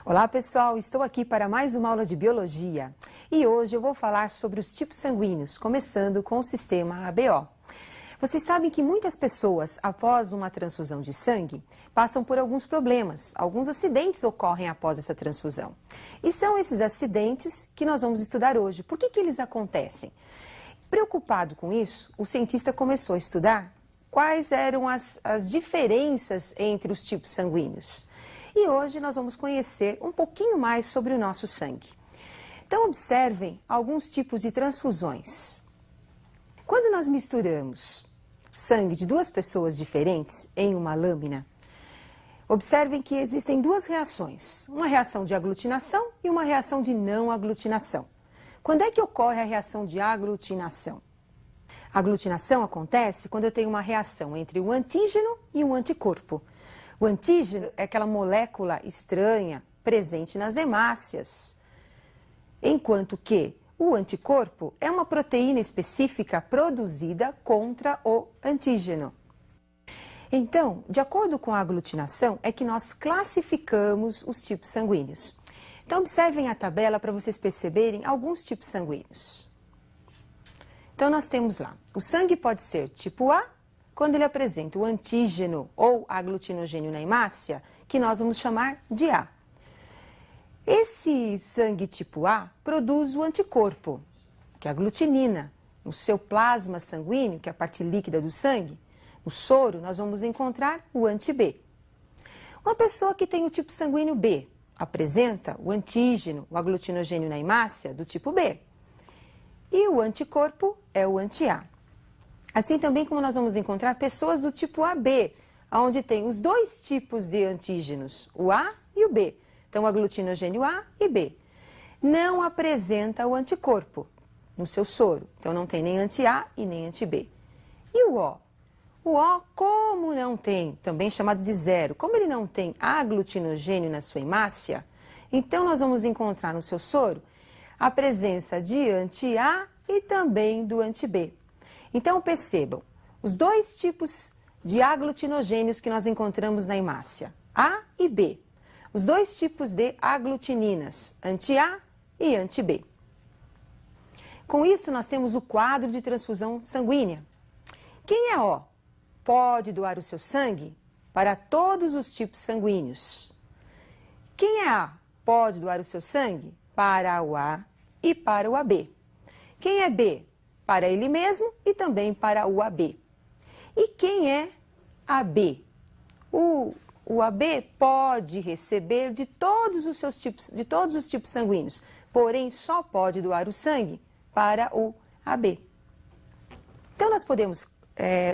Olá pessoal, estou aqui para mais uma aula de Biologia e hoje eu vou falar sobre os tipos sanguíneos, começando com o sistema ABO. Vocês sabem que muitas pessoas, após uma transfusão de sangue, passam por alguns problemas, alguns acidentes ocorrem após essa transfusão. E são esses acidentes que nós vamos estudar hoje. Por que eles acontecem? Preocupado com isso, o cientista começou a estudar quais eram as diferenças entre os tipos sanguíneos. E hoje nós vamos conhecer um pouquinho mais sobre o nosso sangue. Então observem alguns tipos de transfusões. Quando nós misturamos sangue de duas pessoas diferentes em uma lâmina, observem que existem duas reações, uma reação de aglutinação e uma reação de não aglutinação. Quando é que ocorre a reação de aglutinação? A aglutinação acontece quando eu tenho uma reação entre o antígeno e o anticorpo. O antígeno é aquela molécula estranha presente nas hemácias, enquanto que o anticorpo é uma proteína específica produzida contra o antígeno. Então, de acordo com a aglutinação, é que nós classificamos os tipos sanguíneos. Então, observem a tabela para vocês perceberem alguns tipos sanguíneos. Então, nós temos lá, o sangue pode ser tipo A, quando ele apresenta o antígeno ou aglutinogênio na hemácia, que nós vamos chamar de A. Esse sangue tipo A produz o anticorpo, que é a aglutinina. No seu plasma sanguíneo, que é a parte líquida do sangue, no soro, nós vamos encontrar o anti-B. Uma pessoa que tem o tipo sanguíneo B apresenta o antígeno, o aglutinogênio na hemácia, do tipo B. E o anticorpo é o anti-A. Assim também como nós vamos encontrar pessoas do tipo AB, onde tem os dois tipos de antígenos, o A e o B. Então, o aglutinogênio A e B. Não apresenta o anticorpo no seu soro. Então, não tem nem anti-A e nem anti-B. E o O? O O, como não tem, também chamado de zero, como ele não tem aglutinogênio na sua hemácia, então nós vamos encontrar no seu soro a presença de anti-A e também do anti-B. Então, percebam, os dois tipos de aglutinogênios que nós encontramos na hemácia, A e B. Os dois tipos de aglutininas, anti-A e anti-B. Com isso, nós temos o quadro de transfusão sanguínea. Quem é O pode doar o seu sangue para todos os tipos sanguíneos. Quem é A pode doar o seu sangue para o A e para o AB. Quem é B? Para ele mesmo e também para o AB. E quem é AB? O AB pode receber de todos os seus tipos, de todos os tipos sanguíneos, porém só pode doar o sangue para o AB. Então nós podemos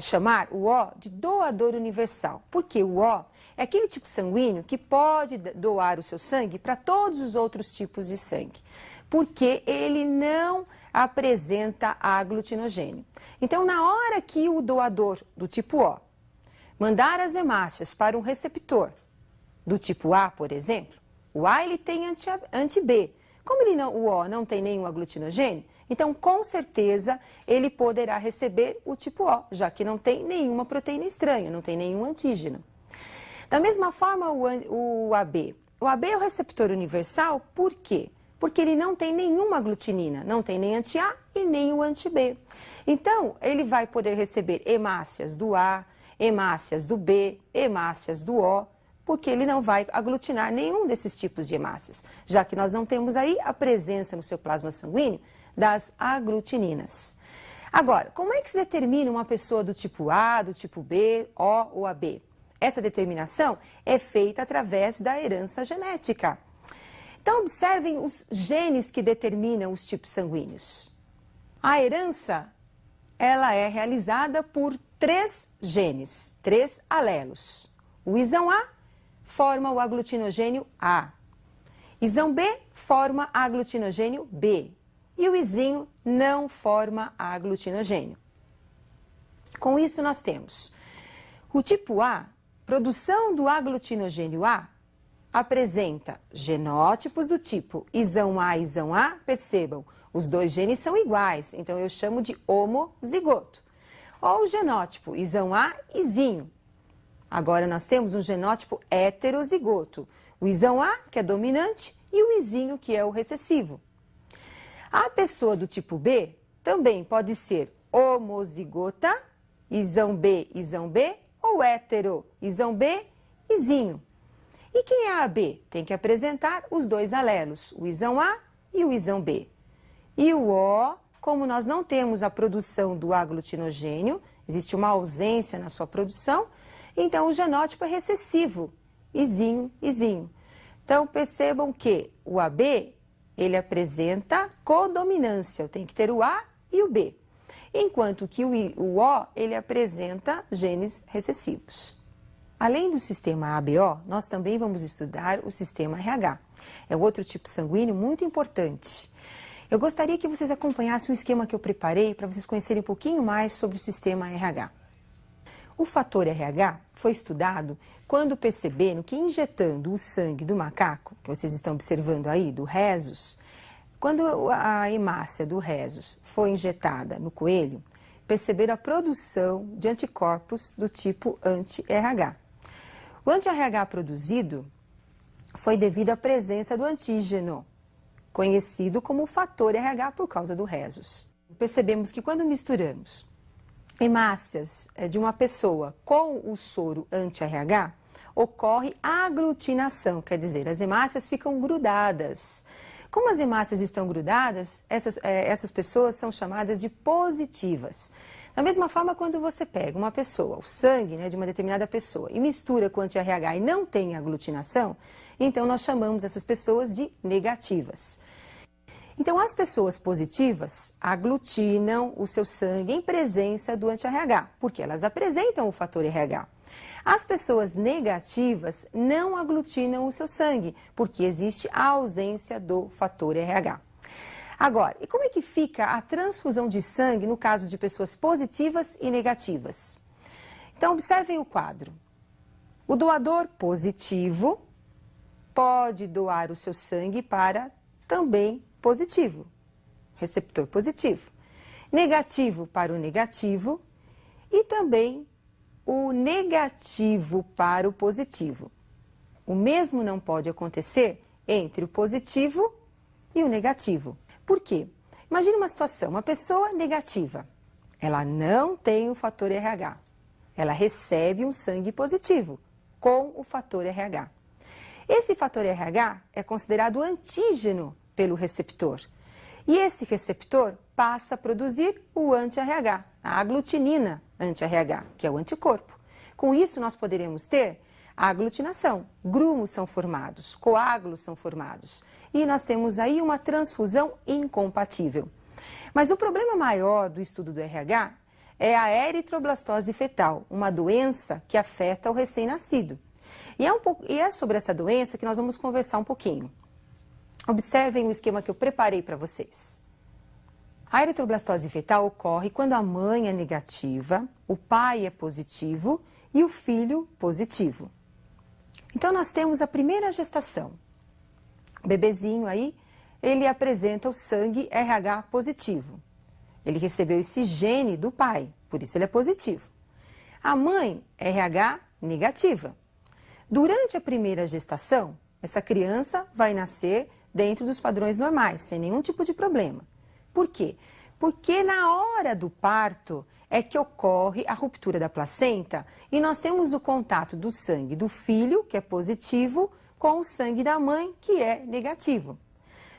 chamar o O de doador universal, porque o O é aquele tipo sanguíneo que pode doar o seu sangue para todos os outros tipos de sangue, porque ele não apresenta aglutinogênio. Então, na hora que o doador do tipo O mandar as hemácias para um receptor do tipo A, por exemplo, o A ele tem anti-B. Como o O não tem nenhum aglutinogênio, então com certeza ele poderá receber o tipo O, já que não tem nenhuma proteína estranha, não tem nenhum antígeno. Da mesma forma o AB. O AB é o receptor universal, por quê? Porque ele não tem nenhuma aglutinina, não tem nem anti-A e nem o anti-B. Então, ele vai poder receber hemácias do A, hemácias do B, hemácias do O, porque ele não vai aglutinar nenhum desses tipos de hemácias, já que nós não temos aí a presença no seu plasma sanguíneo das aglutininas. Agora, como é que se determina uma pessoa do tipo A, do tipo B, O ou AB? Essa determinação é feita através da herança genética. Então, observem os genes que determinam os tipos sanguíneos. A herança, ela é realizada por 3 genes, 3 alelos. O isão A forma o aglutinogênio A. Isão B forma aglutinogênio B. E o izinho não forma aglutinogênio. Com isso, nós temos o tipo A, produção do aglutinogênio A, apresenta genótipos do tipo isão A, percebam, os dois genes são iguais, então eu chamo de homozigoto. Ou o genótipo isão A, izinho. Agora nós temos um genótipo heterozigoto. O isão A, que é dominante, e o izinho, que é o recessivo. A pessoa do tipo B também pode ser homozigota, isão B, ou hétero, isão B, izinho. E quem é a AB? Tem que apresentar os dois alelos, o isão A e o isão B. E o O, como nós não temos a produção do aglutinogênio, existe uma ausência na sua produção, então o genótipo é recessivo, izinho, izinho. Então percebam que o AB, ele apresenta codominância, eu tenho que ter o A e o B. Enquanto que o O, ele apresenta genes recessivos. Além do sistema ABO, nós também vamos estudar o sistema RH. É outro tipo sanguíneo muito importante. Eu gostaria que vocês acompanhassem o esquema que eu preparei para vocês conhecerem um pouquinho mais sobre o sistema RH. O fator RH foi estudado quando perceberam que injetando o sangue do macaco, que vocês estão observando aí, do rhesus, quando a hemácia do rhesus foi injetada no coelho, perceberam a produção de anticorpos do tipo anti-RH. O anti-RH produzido foi devido à presença do antígeno, conhecido como fator RH por causa do rhesus. Percebemos que quando misturamos hemácias de uma pessoa com o soro anti-RH, ocorre aglutinação, quer dizer, as hemácias ficam grudadas. Como as hemácias estão grudadas, essas pessoas são chamadas de positivas. Da mesma forma, quando você pega uma pessoa, o sangue de uma determinada pessoa, e mistura com anti-RH e não tem aglutinação, então nós chamamos essas pessoas de negativas. Então, as pessoas positivas aglutinam o seu sangue em presença do anti-RH, porque elas apresentam o fator RH. As pessoas negativas não aglutinam o seu sangue, porque existe a ausência do fator RH. Agora, e como é que fica a transfusão de sangue no caso de pessoas positivas e negativas? Então, observem o quadro. O doador positivo pode doar o seu sangue para também positivo, receptor positivo. Negativo para o negativo e também o negativo para o positivo. O mesmo não pode acontecer entre o positivo e o negativo. Por quê? Imagine uma situação, uma pessoa negativa, ela não tem o fator RH, ela recebe um sangue positivo com o fator RH. Esse fator RH é considerado antígeno pelo receptor e esse receptor passa a produzir o anti-RH, a aglutinina anti-RH, que é o anticorpo. Com isso nós poderemos ter a aglutinação, grumos são formados, coágulos são formados e nós temos aí uma transfusão incompatível. Mas o problema maior do estudo do RH é a eritroblastose fetal, uma doença que afeta o recém-nascido. E é sobre essa doença que nós vamos conversar um pouquinho. Observem o esquema que eu preparei para vocês. A eritroblastose fetal ocorre quando a mãe é negativa, o pai é positivo e o filho positivo. Então, nós temos a primeira gestação. O bebezinho aí, ele apresenta o sangue RH positivo. Ele recebeu esse gene do pai, por isso ele é positivo. A mãe, RH negativa. Durante a primeira gestação, essa criança vai nascer dentro dos padrões normais, sem nenhum tipo de problema. Por quê? Porque na hora do parto é que ocorre a ruptura da placenta e nós temos o contato do sangue do filho, que é positivo, com o sangue da mãe, que é negativo.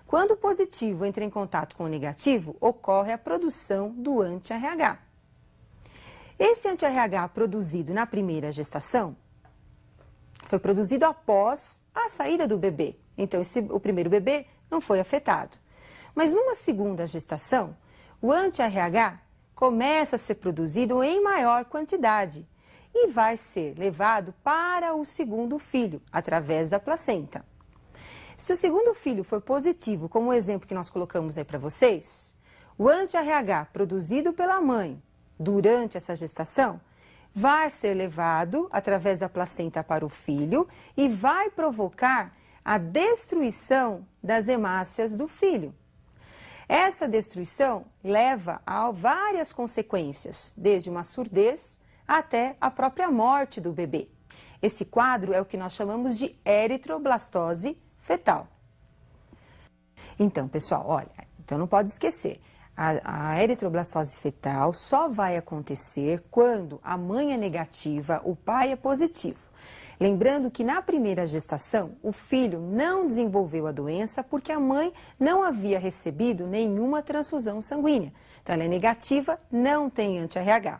Quando o positivo entra em contato com o negativo, ocorre a produção do anti-RH. Esse anti-RH produzido na primeira gestação foi produzido após a saída do bebê. Então, o primeiro bebê não foi afetado. Mas numa segunda gestação, o anti-RH começa a ser produzido em maior quantidade e vai ser levado para o segundo filho, através da placenta. Se o segundo filho for positivo, como o exemplo que nós colocamos aí para vocês, o anti-RH produzido pela mãe durante essa gestação vai ser levado através da placenta para o filho e vai provocar a destruição das hemácias do filho. Essa destruição leva a várias consequências, desde uma surdez até a própria morte do bebê. Esse quadro é o que nós chamamos de eritroblastose fetal. Então, pessoal, olha, então não pode esquecer, a eritroblastose fetal só vai acontecer quando a mãe é negativa, o pai é positivo. Lembrando que na primeira gestação, o filho não desenvolveu a doença porque a mãe não havia recebido nenhuma transfusão sanguínea. Então, ela é negativa, não tem anti-RH.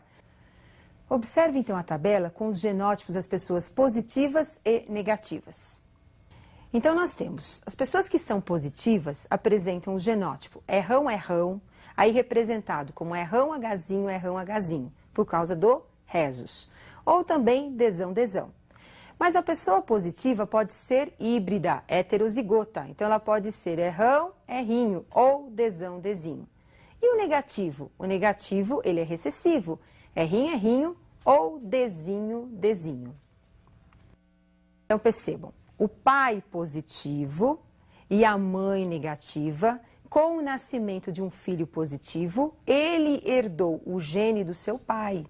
Observe então a tabela com os genótipos das pessoas positivas e negativas. Então nós temos, as pessoas que são positivas apresentam o genótipo R1, aí representado como R1Hzinho, por causa do rhesus, ou também Dzão. Mas a pessoa positiva pode ser híbrida, heterozigota, então ela pode ser Rzinho ou Dzinho. E o negativo? O negativo, ele é recessivo, Rzinho ou Dzinho. Então percebam, o pai positivo e a mãe negativa, com o nascimento de um filho positivo, ele herdou o gene do seu pai.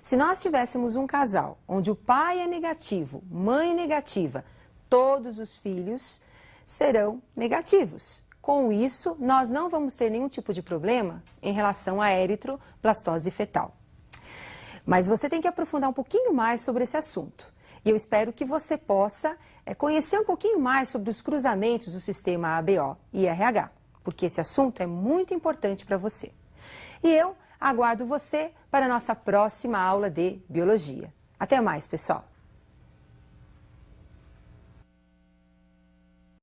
Se nós tivéssemos um casal onde o pai é negativo, mãe negativa, todos os filhos serão negativos. Com isso, nós não vamos ter nenhum tipo de problema em relação à eritroblastose fetal. Mas você tem que aprofundar um pouquinho mais sobre esse assunto. E eu espero que você possa conhecer um pouquinho mais sobre os cruzamentos do sistema ABO e RH, porque esse assunto é muito importante para você. E eu aguardo você para a nossa próxima aula de Biologia. Até mais, pessoal!